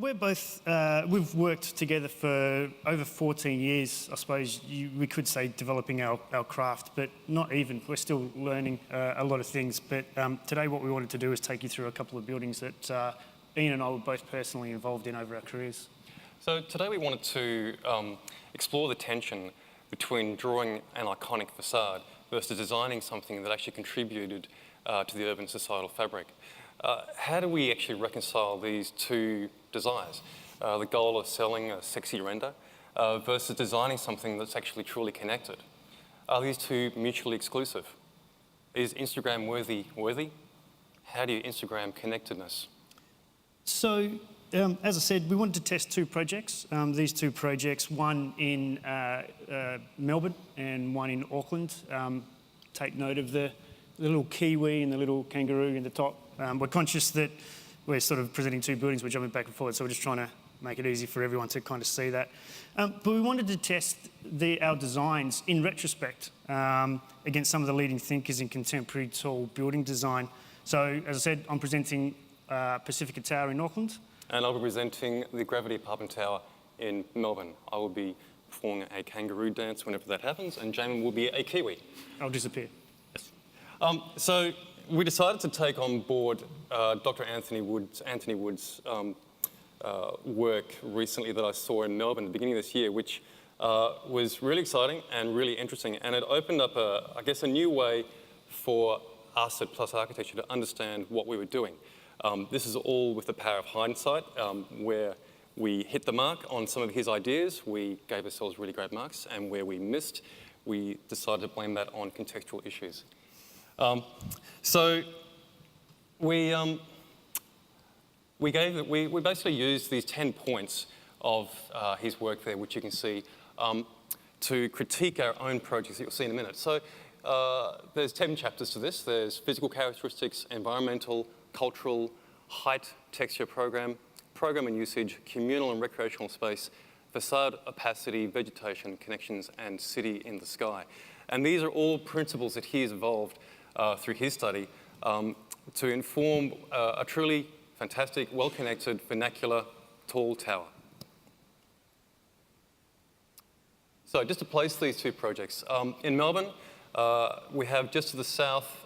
we're both, we've worked together for over 14 years, I suppose we could say, developing our craft, but not even. We're still learning a lot of things. But today what we wanted to do is take you through a couple of buildings that Ian and I were both personally involved in over our careers. So today we wanted to explore the tension between drawing an iconic facade versus designing something that actually contributed to the urban societal fabric. How do we actually reconcile these two desires? The goal of selling a sexy render versus designing something that's actually truly connected. Are these two mutually exclusive? Is Instagram worthy? How do you Instagram connectedness? So, as I said, we wanted to test two projects. These two projects, one in Melbourne and one in Auckland. Take note of the little kiwi and the little kangaroo in the top. We're conscious that we're sort of presenting two buildings, we're jumping back and forward, so we're just trying to make it easy for everyone to kind of see that. But we wanted to test our designs in retrospect against some of the leading thinkers in contemporary tall building design. So, as I said, I'm presenting Pacifica Tower in Auckland. And I'll be presenting the Gravity Apartment Tower in Melbourne. I will be performing a kangaroo dance whenever that happens, and Jaimin will be a kiwi. I'll disappear. Yes. So we decided to take on board Dr. Anthony Wood's work recently that I saw in Melbourne at the beginning of this year, which was really exciting and really interesting, and it opened up, I guess, a new way for us at Plus Architecture to understand what we were doing. This is all with the power of hindsight, where we hit the mark on some of his ideas, we gave ourselves really great marks, and where we missed, we decided to blame that on contextual issues. So we basically used these 10 points of his work there, which you can see, to critique our own projects that you'll see in a minute. So there's 10 chapters to this. There's physical characteristics, environmental, cultural, height, texture, program and usage, communal and recreational space, facade opacity, vegetation, connections, and city in the sky. And these are all principles that he has evolved through his study to inform a truly fantastic, well-connected, vernacular, tall tower. So just to place these two projects, in Melbourne, we have just to the south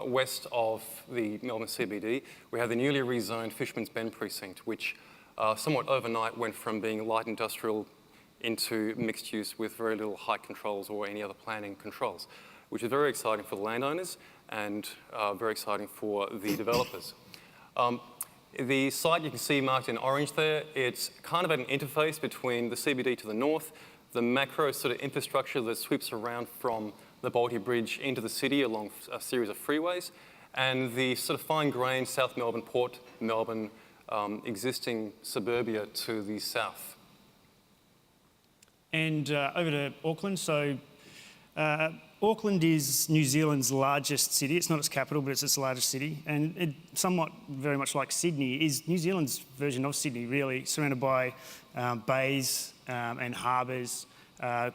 west of the Melbourne CBD, we have the newly rezoned Fishermans Bend precinct, which somewhat overnight went from being light industrial into mixed use with very little height controls or any other planning controls, which is very exciting for the landowners and very exciting for the developers. The site you can see marked in orange there, it's kind of at an interface between the CBD to the north, the macro sort of infrastructure that sweeps around from the Balti Bridge into the city along a series of freeways, and the sort of fine-grained South Melbourne, Port Melbourne existing suburbia to the south. And over to Auckland. So Auckland is New Zealand's largest city. It's not its capital, but it's its largest city. And it, somewhat very much like Sydney, is New Zealand's version of Sydney, really, surrounded by bays and harbours,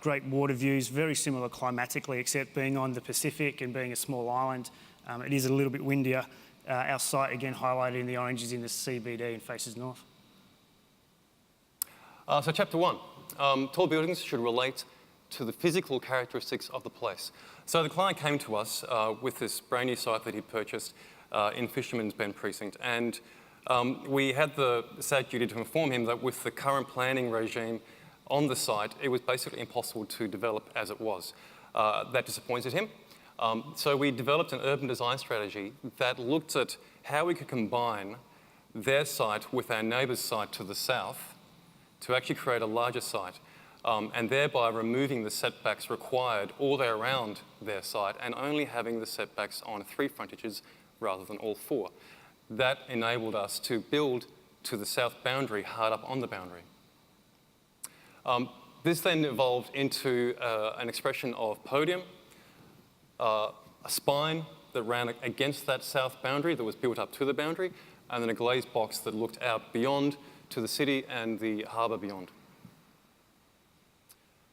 great water views, very similar climatically, except being on the Pacific and being a small island. It is a little bit windier. Our site, again, highlighted in the orange, is in the CBD and faces north. So chapter 1, tall buildings should relate to the physical characteristics of the place. So the client came to us with this brand new site that he purchased in Fisherman's Bend precinct, and we had the sad duty to inform him that with the current planning regime on the site, it was basically impossible to develop as it was. That disappointed him. So we developed an urban design strategy that looked at how we could combine their site with our neighbour's site to the south to actually create a larger site, and thereby removing the setbacks required all the way around their site and only having the setbacks on 3 frontages rather than all 4. That enabled us to build to the south boundary, hard up on the boundary. This then evolved into an expression of podium, a spine that ran against that south boundary that was built up to the boundary, and then a glazed box that looked out beyond to the city and the harbour beyond.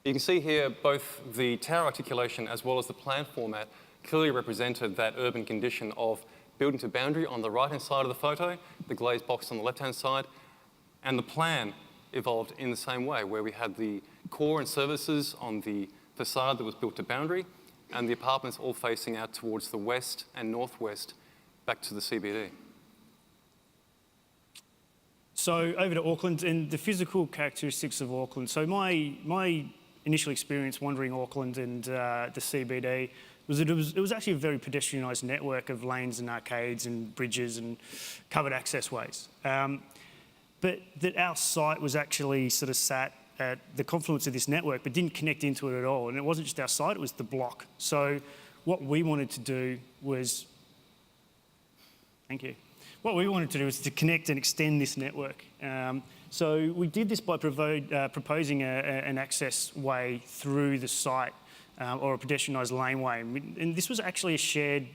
You can see here both the tower articulation as well as the plan format clearly represented that urban condition of building to boundary on the right-hand side of the photo, the glazed box on the left-hand side, And the plan evolved in the same way, where we had the core and services on the facade that was built to boundary, and the apartments all facing out towards the west and northwest back to the CBD. So over to Auckland and the physical characteristics of Auckland. So my initial experience wandering Auckland and the CBD was that it was actually a very pedestrianised network of lanes and arcades and bridges and covered access ways. But that our site was actually sort of sat at the confluence of this network but didn't connect into it at all. And it wasn't just our site, it was the block. So what we wanted to do was, thank you. What we wanted to do was to connect and extend this network. So we did this by proposing an access way through the site or a pedestrianised laneway. And this was actually a shared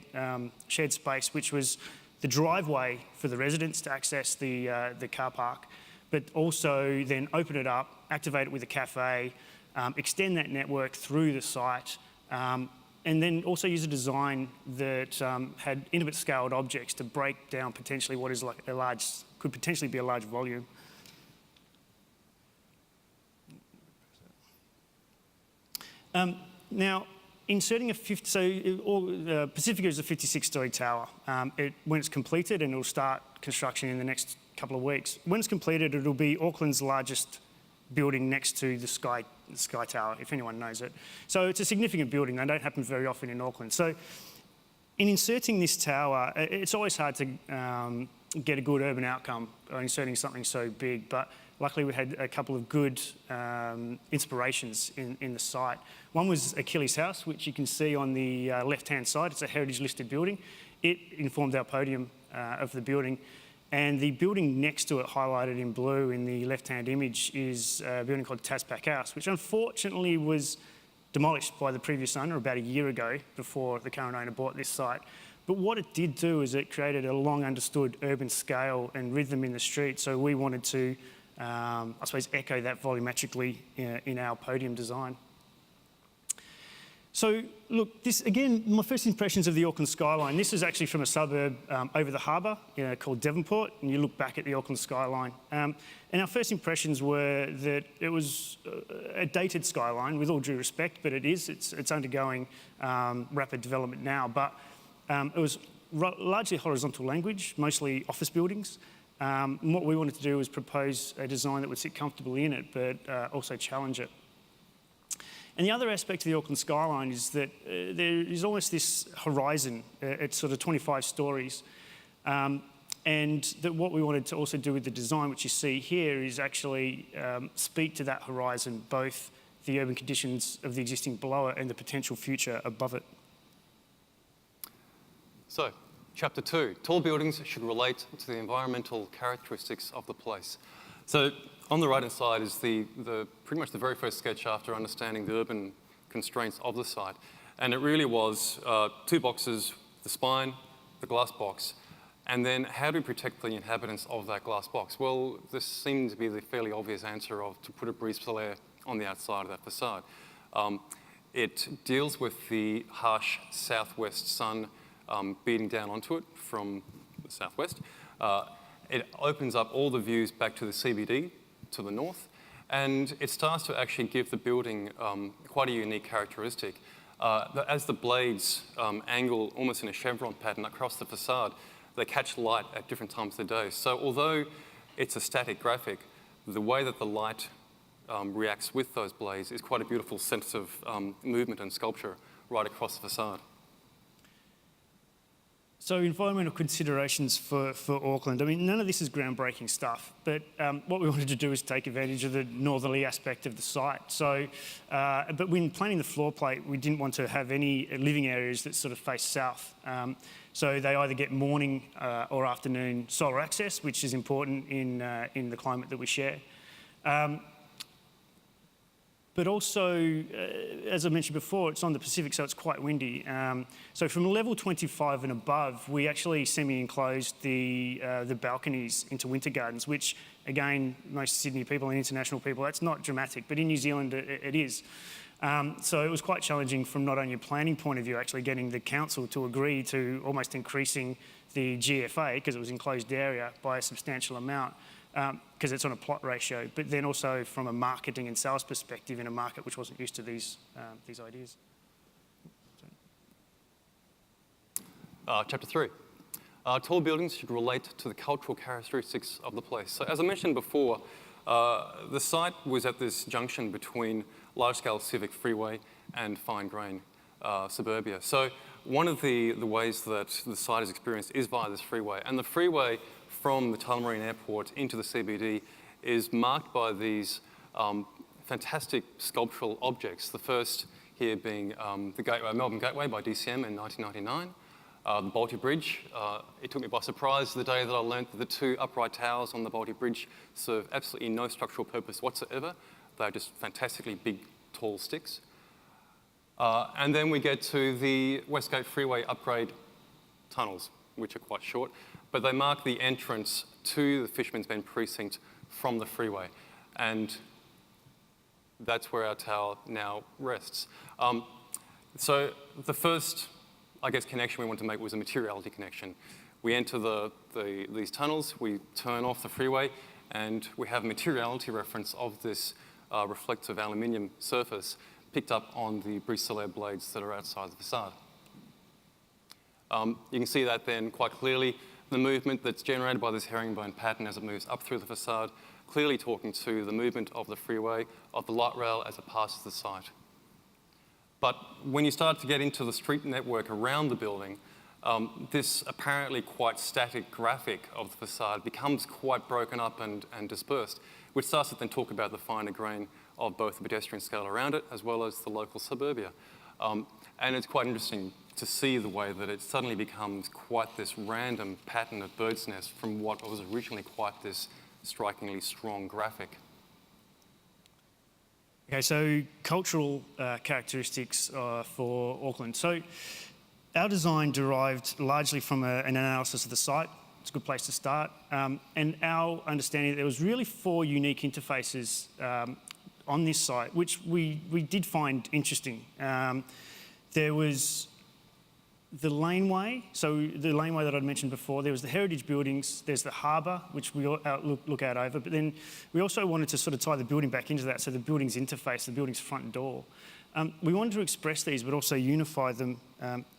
space, which was the driveway for the residents to access the car park, but also then open it up, activate it with a cafe, extend that network through the site, and then also use a design that had intimate scaled objects to break down potentially what is like could potentially be a large volume. Now, inserting Pacifica is a 56-storey tower. When it's completed, and it'll start construction in the next couple of weeks. When it's completed, it'll be Auckland's largest building next to the Sky Tower, if anyone knows it. So it's a significant building. They don't happen very often in Auckland. So in inserting this tower, it's always hard to get a good urban outcome inserting something so big, but luckily we had a couple of good inspirations in the site. One was Achilles House, which you can see on the left-hand side. It's a heritage-listed building. It informed our podium of the building. And the building next to it, highlighted in blue in the left-hand image, is a building called Taspac House, which unfortunately was demolished by the previous owner about a year ago, before the current owner bought this site. But what it did do is it created a long understood urban scale and rhythm in the street. So we wanted to, I suppose, echo that volumetrically in our podium design. So look, this again, my first impressions of the Auckland skyline. This is actually from a suburb over the harbour called Devonport, and you look back at the Auckland skyline. And our first impressions were that it was a dated skyline, with all due respect, but it's undergoing rapid development now. But it was largely horizontal language, mostly office buildings. And what we wanted to do was propose a design that would sit comfortably in it, but also challenge it. And the other aspect of the Auckland skyline is that there is almost this horizon. It's sort of 25 stories. And that what we wanted to also do with the design, which you see here, is actually speak to that horizon, both the urban conditions of the existing below it and the potential future above it. So, Chapter 2, tall buildings should relate to the environmental characteristics of the place. So, on the right-hand side is pretty much the very first sketch after understanding the urban constraints of the site. And it really was 2 boxes, the spine, the glass box, and then how do we protect the inhabitants of that glass box? Well, this seemed to be the fairly obvious answer to put a brise soleil on the outside of that facade. It deals with the harsh southwest sun beating down onto it from the southwest. It opens up all the views back to the CBD, to the north, and it starts to actually give the building quite a unique characteristic. As the blades angle almost in a chevron pattern across the facade, they catch light at different times of the day. So although it's a static graphic, the way that the light reacts with those blades is quite a beautiful sense of movement and sculpture right across the facade. So environmental considerations for Auckland. I mean, none of this is groundbreaking stuff, but what we wanted to do is take advantage of the northerly aspect of the site. So, but when planning the floor plate, we didn't want to have any living areas that sort of face south. So they either get morning or afternoon solar access, which is important in the climate that we share. But also, as I mentioned before, it's on the Pacific, so it's quite windy. So from level 25 and above, we actually semi-enclosed the balconies into winter gardens, which, again, most Sydney people and international people, that's not dramatic, but in New Zealand it is. So it was quite challenging from not only a planning point of view, actually getting the council to agree to almost increasing the GFA, because it was enclosed area, by a substantial amount. because it's on a plot ratio, but then also from a marketing and sales perspective in a market which wasn't used to these ideas. Chapter 3. Tall buildings should relate to the cultural characteristics of the place. So as I mentioned before, the site was at this junction between large-scale civic freeway and fine-grain suburbia. So one of the ways that the site is experienced is via this freeway. And the freeway from the Tullamarine Airport into the CBD is marked by these fantastic sculptural objects. The first here being the Melbourne Gateway by DCM in 1999. The Balti Bridge, it took me by surprise the day that I learnt that the two upright towers on the Balti Bridge serve absolutely no structural purpose whatsoever. They're just fantastically big, tall sticks. And then we get to the Westgate Freeway upgrade tunnels, which are quite short, but they mark the entrance to the Fishermans Bend precinct from the freeway. And that's where our tower now rests. So the first, I guess, connection we wanted to make was a materiality connection. We enter these tunnels, we turn off the freeway, and we have a materiality reference of this reflective aluminium surface picked up on the Briggs blades that are outside the facade. You can see that then quite clearly, the movement that's generated by this herringbone pattern as it moves up through the facade, clearly talking to the movement of the freeway, of the light rail as it passes the site. But when you start to get into the street network around the building, this apparently quite static graphic of the facade becomes quite broken up and dispersed, which starts to then talk about the finer grain of both the pedestrian scale around it as well as the local suburbia. And it's quite interesting to see the way that it suddenly becomes quite this random pattern of bird's nest from what was originally quite this strikingly strong graphic. Okay, so cultural characteristics for Auckland. So our design derived largely from an analysis of the site. It's a good place to start. And our understanding that there was really 4 unique interfaces on this site, which we did find interesting. There was the laneway, so the laneway that I'd mentioned before, there was the heritage buildings, there's the harbour, which we look out over, but then we also wanted to sort of tie the building back into that, so the building's interface, the building's front door. We wanted to express these, but also unify them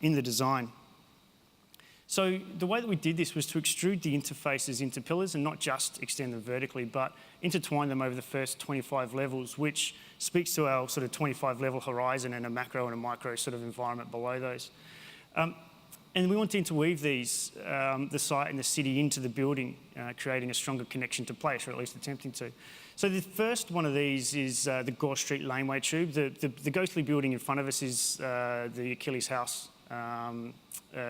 in the design. So the way that we did this was to extrude the interfaces into pillars and not just extend them vertically, but intertwine them over the first 25 levels, which speaks to our sort of 25 level horizon and a macro and a micro sort of environment below those. And we want to interweave these, the site and the city into the building, creating a stronger connection to place, or at least attempting to. So the first one of these is the Gore Street laneway tube. The ghostly building in front of us is the Achilles House,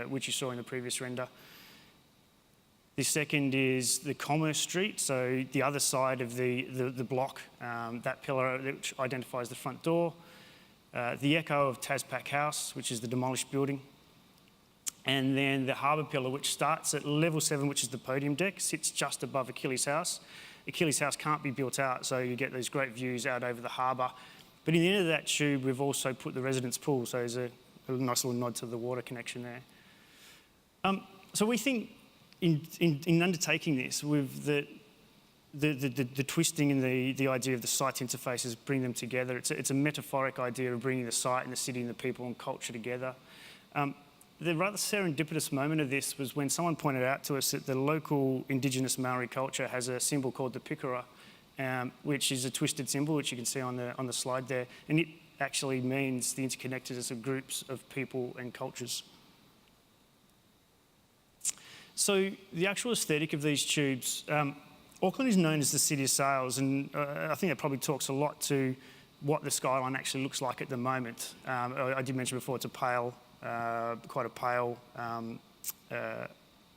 which you saw in the previous render. The second is the Commerce Street, so the other side of the block, that pillar which identifies the front door. The echo of Taspac House, which is the demolished building. And then the harbour pillar, which starts at level 7, which is the podium deck, sits just above Achilles House. Achilles House can't be built out, so you get these great views out over the harbour. But in the end of that tube, we've also put the residence pool, so there's a nice little nod to the water connection there. So we think in undertaking this, with the twisting and the idea of the site interfaces, bring them together. It's a metaphoric idea of bringing the site and the city and the people and culture together. The rather serendipitous moment of this was when someone pointed out to us that the local Indigenous Maori culture has a symbol called the pikara, which is a twisted symbol, which you can see on the slide there, and it actually means the interconnectedness of groups of people and cultures. So the actual aesthetic of these tubes, Auckland is known as the city of sails, and I think that probably talks a lot to what the skyline actually looks like at the moment. I did mention before it's a pale, quite a pale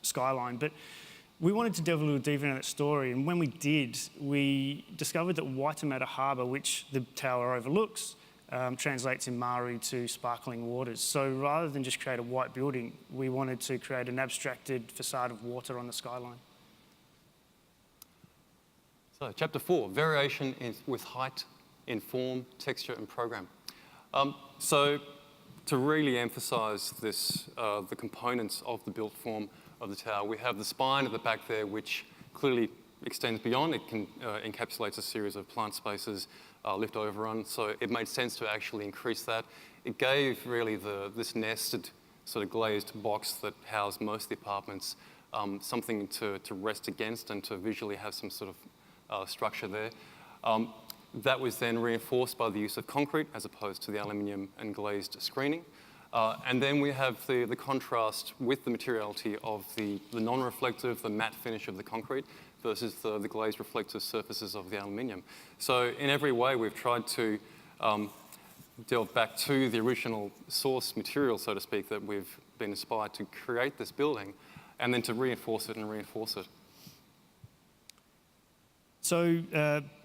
skyline, but we wanted to delve a little deeper into that story, and when we did, we discovered that Waitemata Harbour, which the tower overlooks, translates in Maori to sparkling waters. So rather than just create a white building, we wanted to create an abstracted facade of water on the skyline. So, chapter 4, variation with height in form, texture and program. So to really emphasise this, the components of the built form of the tower, we have the spine at the back there, which clearly extends beyond. It encapsulates a series of plant spaces, lift overrun, so it made sense to actually increase that. It gave really this nested sort of glazed box that housed most of the apartments something to rest against and to visually have some sort of structure there. That was then reinforced by the use of concrete as opposed to the aluminium and glazed screening. And then we have the contrast with the materiality of the non-reflective, the matte finish of the concrete versus the glazed reflective surfaces of the aluminium. So in every way, we've tried to delve back to the original source material, so to speak, that we've been inspired to create this building, and then to reinforce it and reinforce it. So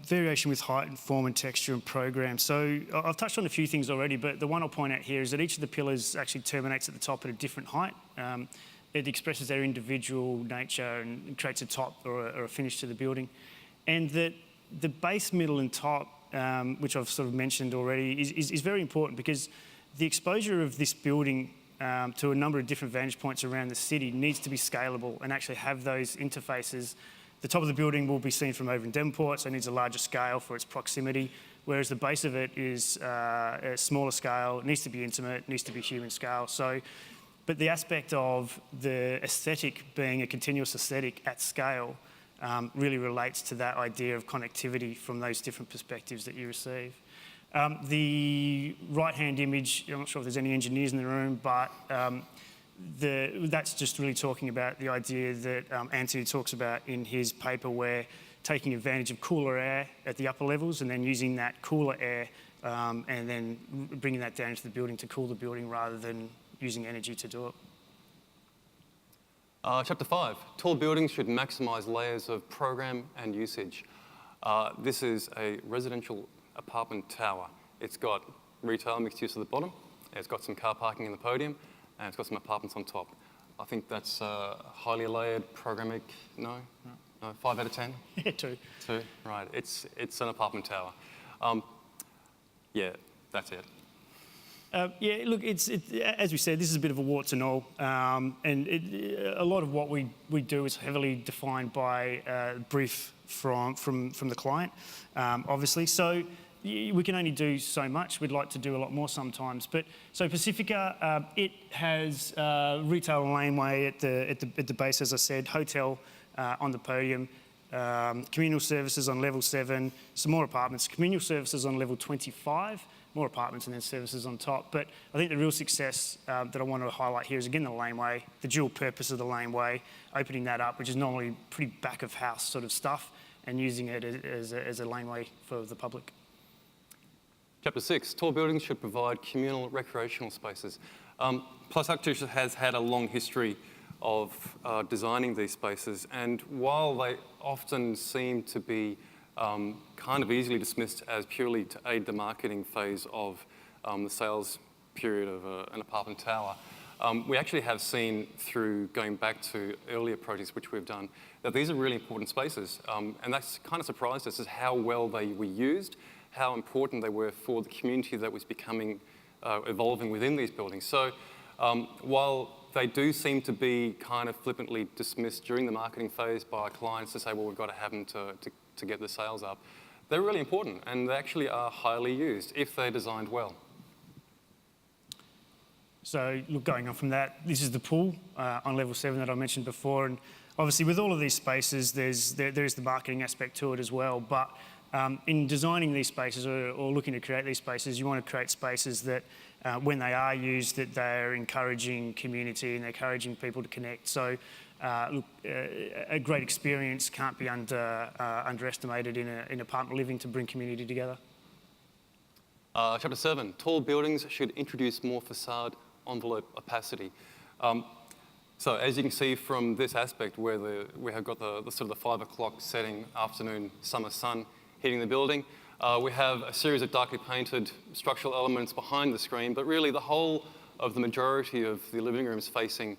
variation with height and form and texture and program. So I've touched on a few things already, but the one I'll point out here is that each of the pillars actually terminates at the top at a different height. It expresses their individual nature and creates a top or a finish to the building. And that the base, middle and top, which I've sort of mentioned already, is very important because the exposure of this building to a number of different vantage points around the city needs to be scalable and actually have those interfaces. The top of the building will be seen from over in Devonport, so it needs a larger scale for its proximity, whereas the base of it is a smaller scale, it needs to be intimate, it needs to be human scale. So, but the aspect of the aesthetic being a continuous aesthetic at scale really relates to that idea of connectivity from those different perspectives that you receive. The right-hand image, I'm not sure if there's any engineers in the room, but that's just really talking about the idea that Anthony talks about in his paper, where taking advantage of cooler air at the upper levels and then using that cooler air and then bringing that down into the building to cool the building rather than using energy to do it. Chapter 5, tall buildings should maximise layers of program and usage. This is a residential apartment tower. It's got retail mixed use at the bottom, it's got some car parking in the podium, and it's got some apartments on top. I think that's highly layered, programmatic, no, 5 out of 10? Yeah, 2. 2, right. It's an apartment tower. Yeah, that's it. Yeah, look, as we said, this is a bit of a warts and all, and a lot of what we do is heavily defined by brief from the client, obviously. So we can only do so much. We'd like to do a lot more sometimes. But so Pacifica, it has retail and laneway at the base, as I said, hotel on the podium, communal services on level 7, some more apartments, communal services on level 25. More apartments and then services on top. But I think the real success that I want to highlight here is, again, the laneway, the dual purpose of the laneway, opening that up, which is normally pretty back of house sort of stuff, and using it as a laneway for the public. Chapter 6, tall buildings should provide communal recreational spaces. Plus Architecture has had a long history of designing these spaces, and while they often seem to be kind of easily dismissed as purely to aid the marketing phase of the sales period of an apartment tower, we actually have seen, through going back to earlier projects which we've done, that these are really important spaces. And that's kind of surprised us, is how well they were used, how important they were for the community that was becoming, evolving within these buildings. So while they do seem to be kind of flippantly dismissed during the marketing phase by clients to say, well, we've got to have them to get the sales up, they're really important, and they actually are highly used if they're designed well. So look, going on from that, this is the pool on level 7 that I mentioned before, and obviously with all of these spaces, there is the marketing aspect to it as well, but in designing these spaces or looking to create these spaces, you want to create spaces that when they are used, that they're encouraging community and encouraging people to connect. So look, a great experience can't be underestimated in apartment living to bring community together. Chapter 7, tall buildings should introduce more facade envelope opacity. So as you can see from this aspect, where we have got the sort of the 5 o'clock setting, afternoon summer sun hitting the building, we have a series of darkly painted structural elements behind the screen, but really the whole of the majority of the living rooms facing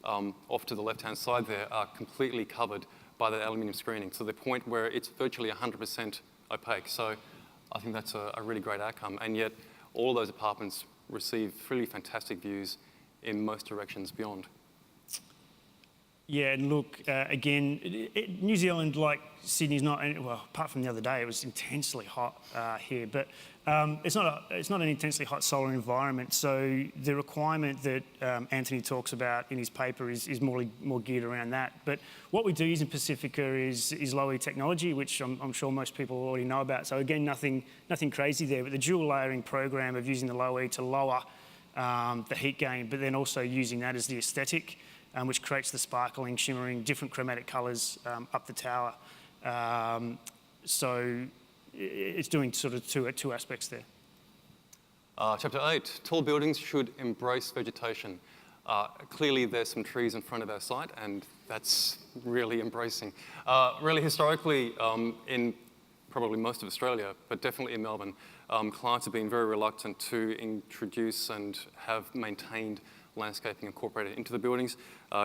off to the left-hand side there are completely covered by that aluminium screening, to the point where it's virtually 100% opaque. So I think that's a really great outcome, and yet all those apartments receive really fantastic views in most directions beyond. Yeah, and look, again, New Zealand, like Sydney's not, well, apart from the other day, it was intensely hot here, but it's not an intensely hot solar environment. So the requirement that Anthony talks about in his paper is more geared around that. But what we do use in Pacifica is low E technology, which I'm sure most people already know about. So again, nothing crazy there, but the dual layering program of using the low E to lower the heat gain, but then also using that as the aesthetic, which creates the sparkling, shimmering, different chromatic colours up the tower. So it's doing sort of two aspects there. Chapter 8, tall buildings should embrace vegetation. Clearly there's some trees in front of our site, and that's really embracing. Really historically, in probably most of Australia, but definitely in Melbourne, clients have been very reluctant to introduce and have maintained landscaping incorporated into the buildings.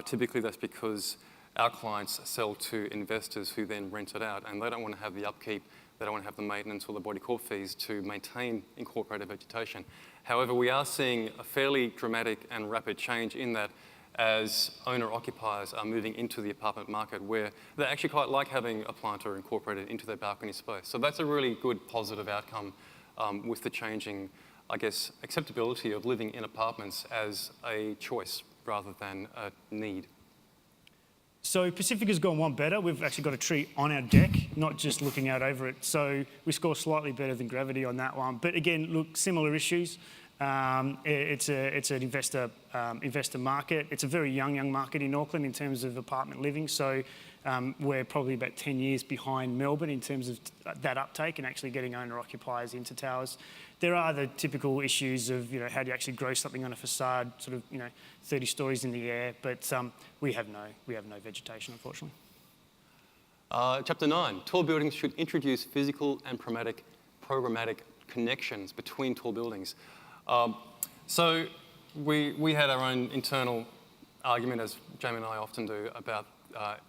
Typically that's because our clients sell to investors who then rent it out, and they don't want to have the upkeep, they don't want to have the maintenance or the body corp fees to maintain incorporated vegetation. However, we are seeing a fairly dramatic and rapid change in that as owner-occupiers are moving into the apartment market where they actually quite like having a planter incorporated into their balcony space. So that's a really good positive outcome with the changing, I guess, acceptability of living in apartments as a choice rather than a need. So Pacifica's gone one better. We've actually got a tree on our deck, not just looking out over it. So we score slightly better than Gravity on that one. But again, look, similar issues. It's an investor market. It's a very young market in Auckland in terms of apartment living. So we're probably about 10 years behind Melbourne in terms of that uptake and actually getting owner-occupiers into towers. There are the typical issues of, how do you actually grow something on a facade, sort of, 30 stories in the air, but we have no vegetation, unfortunately. Chapter 9, tall buildings should introduce physical and programmatic connections between tall buildings. So we had our own internal argument, as Jaimin and I often do, about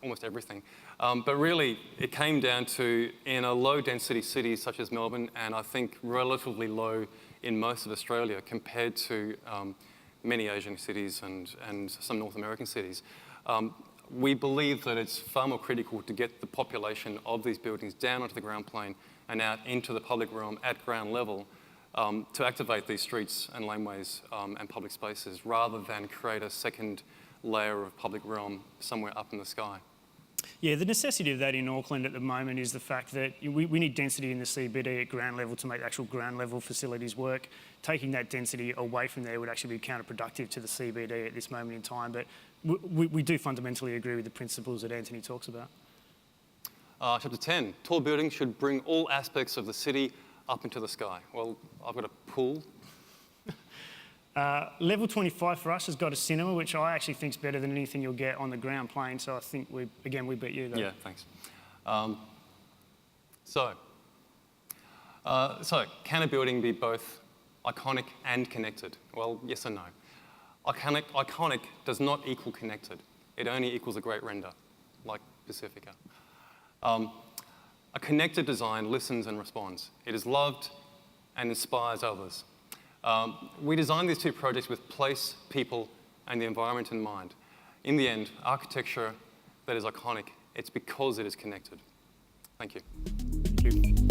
almost everything. But really, it came down to, in a low-density city such as Melbourne, and I think relatively low in most of Australia compared to many Asian cities and some North American cities, we believe that it's far more critical to get the population of these buildings down onto the ground plane and out into the public realm at ground level to activate these streets and laneways and public spaces rather than create a second layer of public realm somewhere up in the sky. Yeah, the necessity of that in Auckland at the moment is the fact that we need density in the CBD at ground level to make actual ground level facilities work. Taking that density away from there would actually be counterproductive to the CBD at this moment in time, but we do fundamentally agree with the principles that Anthony talks about. Chapter 10, tall buildings should bring all aspects of the city up into the sky. Well, I've got a pool. Level 25 for us has got a cinema, which I actually think is better than anything you'll get on the ground plane. So I think we beat you though. Yeah, thanks. So can a building be both iconic and connected? Well, yes and no. Iconic does not equal connected. It only equals a great render, like Pacifica. A connected design listens and responds. It is loved and inspires others. We designed these two projects with place, people, and the environment in mind. In the end, architecture that is iconic, it's because it is connected. Thank you. Thank you.